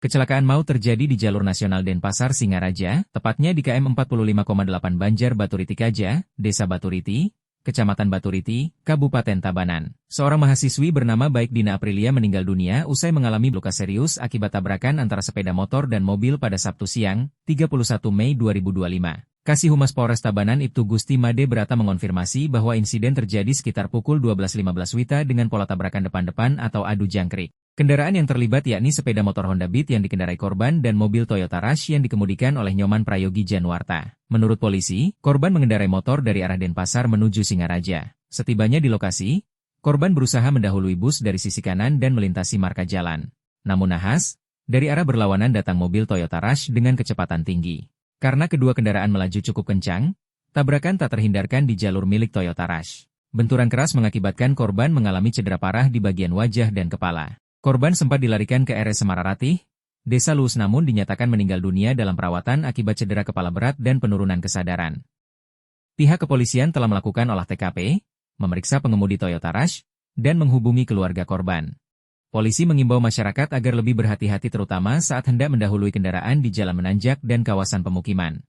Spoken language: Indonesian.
Kecelakaan maut terjadi di jalur nasional Denpasar Singaraja, tepatnya di KM 45,8 Banjar Baturiti Kaja, Desa Baturiti, Kecamatan Baturiti, Kabupaten Tabanan. Seorang mahasiswi bernama Baik Dina Aprilia meninggal dunia usai mengalami luka serius akibat tabrakan antara sepeda motor dan mobil pada Sabtu siang, 31 Mei 2025. Kasih Humas Polres Tabanan Ibtu Gusti Made Berata mengonfirmasi bahwa insiden terjadi sekitar pukul 12.15 WITA dengan pola tabrakan depan-depan atau adu jangkrik. Kendaraan yang terlibat yakni sepeda motor Honda Beat yang dikendarai korban dan mobil Toyota Rush yang dikemudikan oleh Nyoman Prayogi Januarta. Menurut polisi, korban mengendarai motor dari arah Denpasar menuju Singaraja. Setibanya di lokasi, korban berusaha mendahului bus dari sisi kanan dan melintasi marka jalan. Namun nahas, dari arah berlawanan datang mobil Toyota Rush dengan kecepatan tinggi. Karena kedua kendaraan melaju cukup kencang, tabrakan tak terhindarkan di jalur milik Toyota Rush. Benturan keras mengakibatkan korban mengalami cedera parah di bagian wajah dan kepala. Korban sempat dilarikan ke RS Semararatih, Desa Luus namun dinyatakan meninggal dunia dalam perawatan akibat cedera kepala berat dan penurunan kesadaran. Pihak kepolisian telah melakukan olah TKP, memeriksa pengemudi Toyota Rush, dan menghubungi keluarga korban. Polisi mengimbau masyarakat agar lebih berhati-hati terutama saat hendak mendahului kendaraan di jalan menanjak dan kawasan pemukiman.